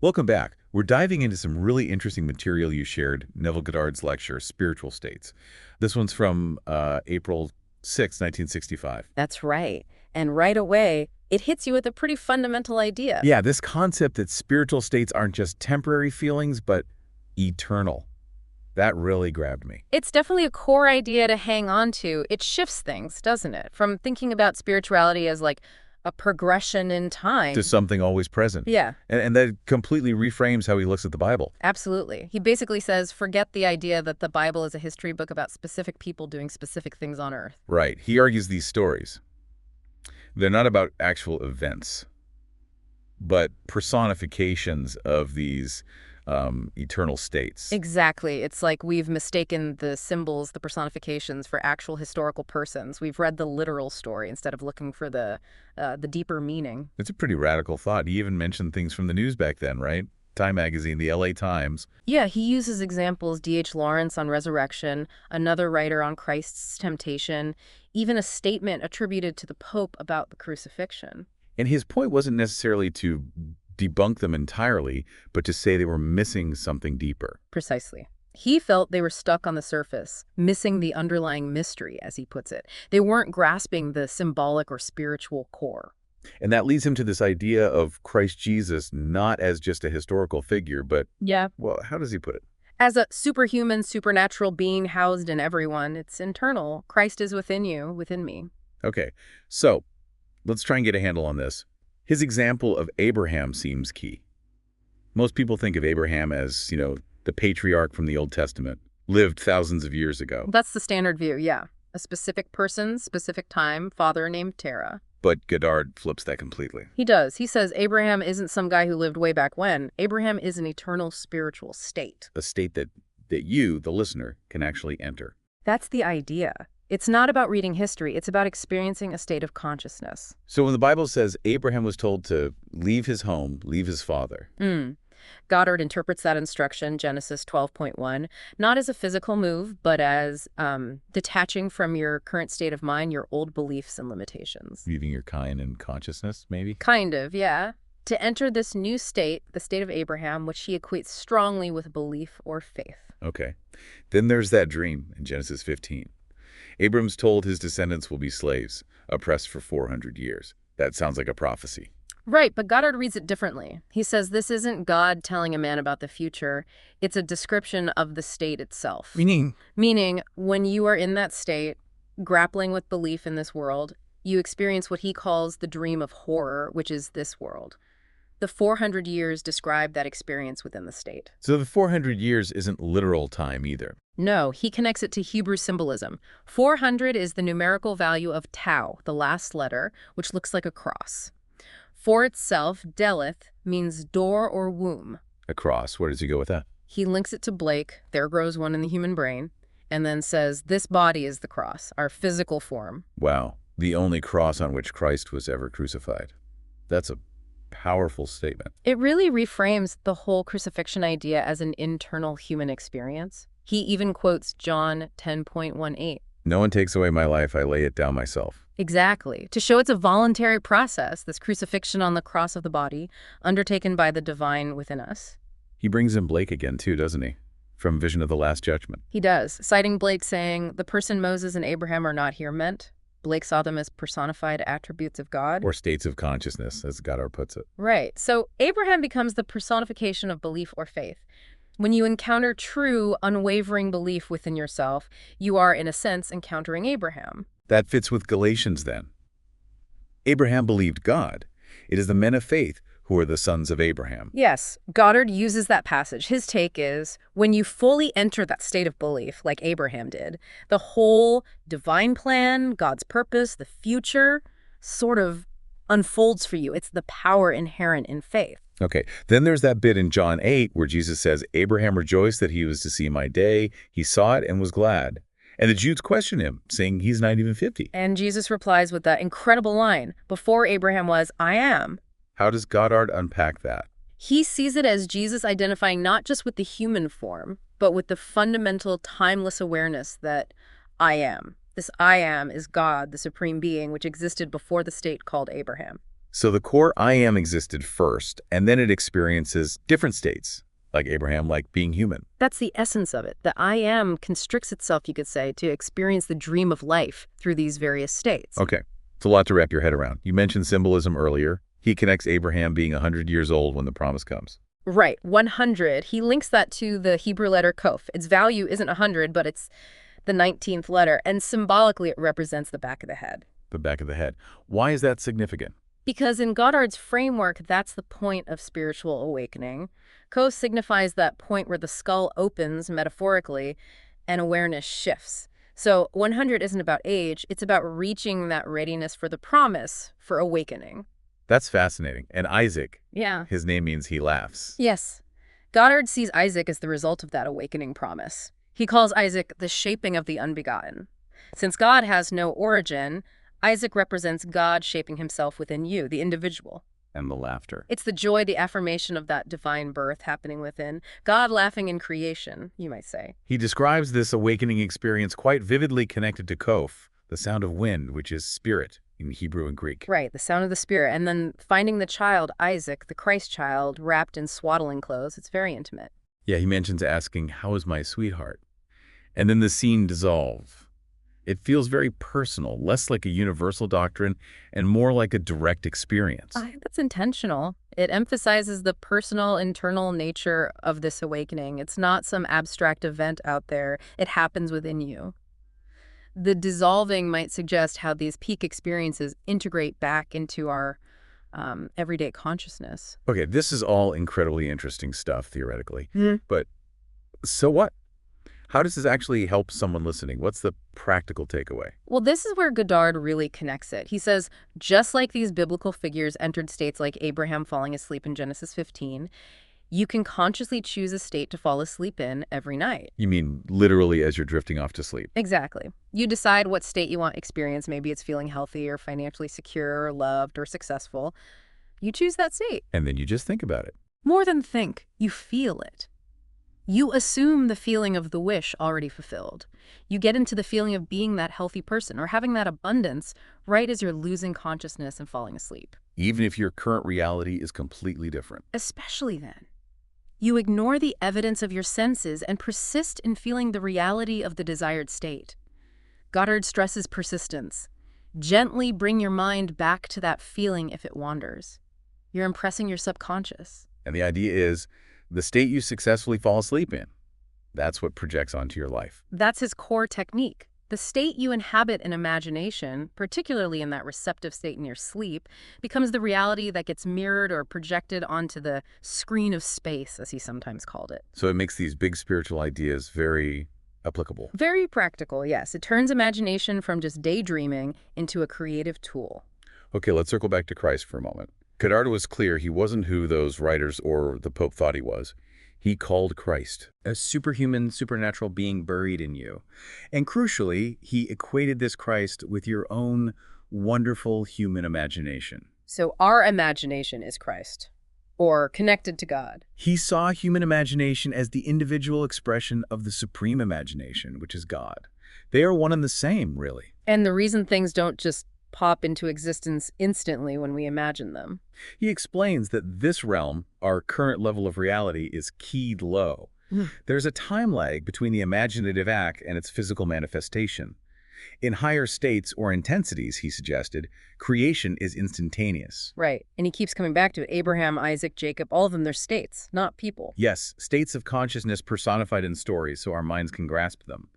Welcome back. We're diving into some really interesting material you shared, Neville Goddard's lecture, Spiritual States. This one's from April 6, 1965. That's right. And right away, it hits you with a pretty fundamental idea. Yeah, this concept that spiritual states aren't just temporary feelings, but eternal. That really grabbed me. It's definitely a core idea to hang on to. It shifts things, doesn't it? From thinking about spirituality as like a progression in To time. something always present. Yeah, And that completely reframes how he looks at the Bible. absolutely. He basically says, forget the idea that the Bible is a history book about specific people doing specific things on Earth. Right. He argues these stories. They're not about actual events, but personifications of these eternal states. Exactly. It's like we've mistaken the symbols, the personifications, for actual historical persons. We've read the literal story instead of looking for the deeper meaning. It's a pretty radical thought. He even mentioned things from the news back then, right? Time magazine, the LA Times. Yeah, he uses examples, D.H. Lawrence on resurrection, another writer on Christ's temptation, even a statement attributed to the Pope about the crucifixion. And his point wasn't necessarily to debunk them entirely, but to say they were missing something deeper. Precisely. He felt they were stuck on the surface, missing the underlying mystery, as he puts it. They weren't grasping the symbolic or spiritual core. And that leads him to this idea of Christ Jesus not as just a historical figure, but, Yeah. well, how does he put it? As a superhuman, supernatural being housed in everyone, it's internal. Christ is within you, within me. Okay, so let's try and get a handle on this. His example of Abraham seems key. Most people think of Abraham as, the patriarch from the Old Testament, lived thousands of years ago. That's the standard view, yeah. A specific person, specific time, father named Terah. But Goddard flips that completely. He does. He says Abraham isn't some guy who lived way back when. Abraham is an eternal spiritual state. A state that you, the listener, can actually enter. That's the idea. It's not about reading history. It's about experiencing a state of consciousness. So when the Bible says Abraham was told to leave his home, leave his father. Goddard interprets that instruction, Genesis 12.1, not as a physical move, but as detaching from your current state of mind, your old beliefs and limitations. Leaving your kind and consciousness, maybe? Kind of, yeah. To enter this new state, the state of Abraham, which he equates strongly with belief or faith. Okay. Then there's that dream in Genesis 15. Abram's told his descendants will be slaves, oppressed for 400 years. That sounds like a prophecy. Right, but Goddard reads it differently. He says this isn't God telling a man about the future. It's a description of the state itself. Meaning, when you are in that state, grappling with belief in this world, you experience what he calls the dream of horror, which is this world. The 400 years describe that experience within the state. So the 400 years isn't literal time either. No, he connects it to Hebrew symbolism. 400 is the numerical value of tau, the last letter, which looks like a cross. For itself, Deleth means door or womb. A cross. Where does he go with that? He links it to Blake, there grows one in the human brain, and then says, this body is the cross, our physical form. Wow. The only cross on which Christ was ever crucified. That's a powerful statement. It really reframes the whole crucifixion idea as an internal human experience. He even quotes John 10.18. No one takes away my life, I lay it down myself. Exactly. To show it's a voluntary process, this crucifixion on the cross of the body, undertaken by the divine within us. He brings in Blake again too, doesn't he? From Vision of the Last Judgment. He does, citing Blake saying, the person Moses and Abraham are not here meant. Blake saw them as personified attributes of God. Or states of consciousness, as Goddard puts it. Right. So Abraham becomes the personification of belief or faith. When you encounter true, unwavering belief within yourself, you are, in a sense, encountering Abraham. That fits with Galatians then. Abraham believed God. It is the men of faith who are the sons of Abraham. Yes, Goddard uses that passage. His take is, when you fully enter that state of belief, like Abraham did, the whole divine plan, God's purpose, the future, sort of unfolds for you. It's the power inherent in faith. Okay, then there's that bit in John 8 where Jesus says, Abraham rejoiced that he was to see my day. He saw it and was glad. And the Jews question him, saying he's not even 50. And Jesus replies with that incredible line, before Abraham was, I am. How does Goddard unpack that? He sees it as Jesus identifying not just with the human form, but with the fundamental timeless awareness that I am. This I am is God, the supreme being, which existed before the state called Abraham. So the core I am existed first, and then it experiences different states, like Abraham, like being human. That's the essence of it. The I am constricts itself, you could say, to experience the dream of life through these various states. Okay, it's a lot to wrap your head around. You mentioned symbolism earlier. He connects Abraham being 100 years old when the promise comes. Right, 100. He links that to the Hebrew letter Kof. Its value isn't 100, but it's the 19th letter, and symbolically it represents the back of the head. The back of the head. Why is that significant? Because in Goddard's framework, that's the point of spiritual awakening. Kof signifies that point where the skull opens, metaphorically, and awareness shifts. So 100 isn't about age, it's about reaching that readiness for the promise, for awakening. That's fascinating. And Isaac, Yeah. his name means he laughs. Yes. Goddard sees Isaac as the result of that awakening promise. He calls Isaac the shaping of the unbegotten. Since God has no origin, Isaac represents God shaping himself within you, the individual. And the laughter. It's the joy, the affirmation of that divine birth happening within. God laughing in creation, you might say. He describes this awakening experience quite vividly connected to Kof, the sound of wind, which is spirit in Hebrew and Greek. Right, the sound of the spirit. And then finding the child, Isaac, the Christ child, wrapped in swaddling clothes. It's very intimate. Yeah, he mentions asking, "How is my sweetheart?" And then the scene dissolves. It feels very personal, less like a universal doctrine and more like a direct experience. I think that's intentional. It emphasizes the personal, internal nature of this awakening. It's not some abstract event out there. It happens within you. The dissolving might suggest how these peak experiences integrate back into our everyday consciousness. Okay, this is all incredibly interesting stuff, theoretically. Mhm. But so what? How does this actually help someone listening? What's the practical takeaway? Well, this is where Goddard really connects it. He says, just like these biblical figures entered states like Abraham falling asleep in Genesis 15, you can consciously choose a state to fall asleep in every night. You mean literally as you're drifting off to sleep? Exactly. You decide what state you want to experience. Maybe it's feeling healthy or financially secure or loved or successful. You choose that state. And then you just think about it. More than think, you feel it. You assume the feeling of the wish already fulfilled. You get into the feeling of being that healthy person or having that abundance right as you're losing consciousness and falling asleep. Even if your current reality is completely different. Especially then. You ignore the evidence of your senses and persist in feeling the reality of the desired state. Goddard stresses persistence. Gently bring your mind back to that feeling if it wanders. You're impressing your subconscious. And the idea is the state you successfully fall asleep in. That's what projects onto your life. That's his core technique. The state you inhabit in imagination, particularly in that receptive state in your sleep, becomes the reality that gets mirrored or projected onto the screen of space, as he sometimes called it. So it makes these big spiritual ideas very applicable. Very practical, yes. It turns imagination from just daydreaming into a creative tool. Okay, let's circle back to Christ for a moment. Goddard was clear he wasn't who those writers or the Pope thought he was. He called Christ a superhuman, supernatural being buried in you. And crucially, he equated this Christ with your own wonderful human imagination. So our imagination is Christ, or connected to God. He saw human imagination as the individual expression of the supreme imagination, which is God. They are one and the same, really. And the reason things don't just pop into existence instantly when we imagine them. He explains that this realm, our current level of reality, is keyed low. There's a time lag between the imaginative act and its physical manifestation. In higher states or intensities, he suggested, creation is instantaneous. Right. And he keeps coming back to it. Abraham, Isaac, Jacob, all of them, they're states, not people. Yes, states of consciousness personified in stories so our minds can grasp them.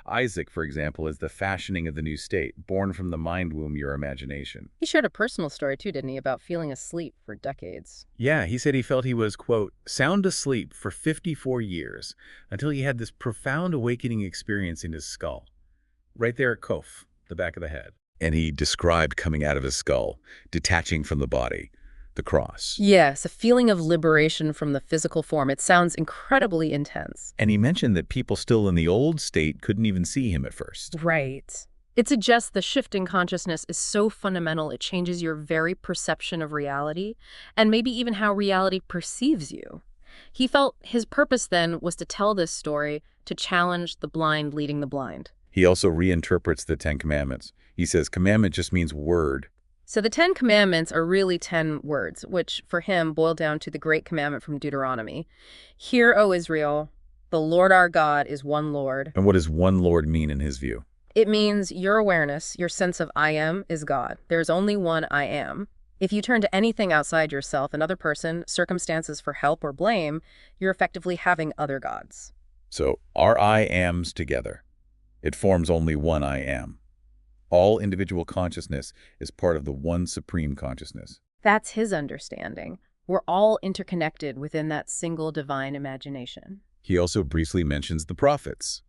Isaac, for example, is the fashioning of the new state, born from the mind womb, your imagination. He shared a personal story, too, didn't he, about feeling asleep for decades. Yeah, he said he felt he was, quote, sound asleep for 54 years until he had this profound awakening experience in his skull. Right there at Kof, the back of the head. And he described coming out of his skull, detaching from the body, the cross. Yes, a feeling of liberation from the physical form. It sounds incredibly intense. And he mentioned that people still in the old state couldn't even see him at first. Right. It suggests the shift in consciousness is so fundamental it changes your very perception of reality, and maybe even how reality perceives you. He felt his purpose then was to tell this story, to challenge the blind leading the blind. He also reinterprets the Ten Commandments. He says commandment just means word. So the 10 Commandments are really 10 words, which for him boil down to the great commandment from Deuteronomy. Hear, O Israel, the Lord our God is one Lord. And what does one Lord mean in his view? It means your awareness, your sense of I am is God. There's only one I am. If you turn to anything outside yourself, another person, circumstances for help or blame, you're effectively having other gods. So our I ams together. It forms only one I am. All individual consciousness is part of the one supreme consciousness. That's his understanding. We're all interconnected within that single divine imagination. He also briefly mentions the prophets,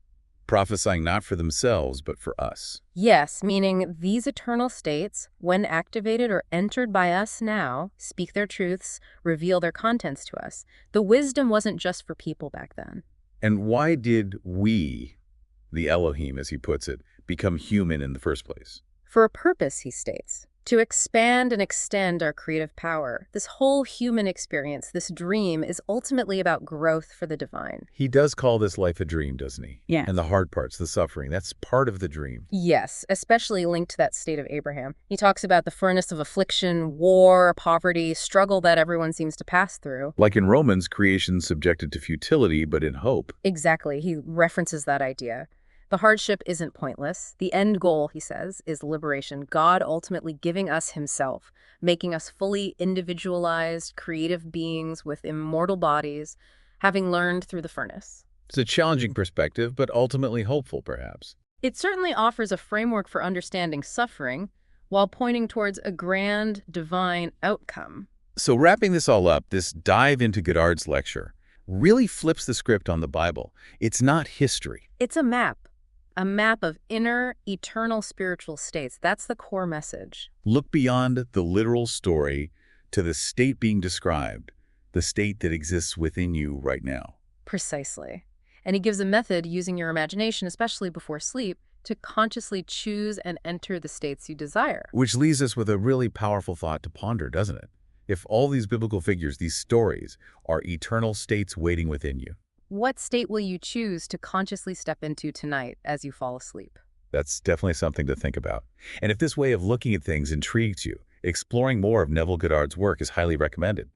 prophesying not for themselves, but for us. Yes, meaning these eternal states, when activated or entered by us now, speak their truths, reveal their contents to us. The wisdom wasn't just for people back then. And why did we, the Elohim as he puts it, become human in the first place? For a purpose, he states, to expand and extend our creative power. This whole human experience, this dream, is ultimately about growth for the divine. He does call this life a dream, doesn't he? Yeah. And the hard parts, the suffering, that's part of the dream. Yes, especially linked to that state of Abraham. He talks about the furnace of affliction, war, poverty, struggle that everyone seems to pass through. Like in Romans, creation subjected to futility, but in hope. Exactly. He references that idea. The hardship isn't pointless. The end goal, he says, is liberation. God ultimately giving us himself, making us fully individualized, creative beings with immortal bodies, having learned through the furnace. It's a challenging perspective, but ultimately hopeful, perhaps. It certainly offers a framework for understanding suffering while pointing towards a grand, divine outcome. So wrapping this all up, this dive into Goddard's lecture really flips the script on the Bible. It's not history. It's a map of inner, eternal spiritual states. That's the core message. Look beyond the literal story to the state being described, the state that exists within you right now. Precisely. And he gives a method using your imagination, especially before sleep, to consciously choose and enter the states you desire. Which leaves us with a really powerful thought to ponder, doesn't it? If all these biblical figures, these stories, are eternal states waiting within you, what state will you choose to consciously step into tonight as you fall asleep? that's definitely something to think about. And if this way of looking at things intrigues you, exploring more of Neville Goddard's work is highly recommended.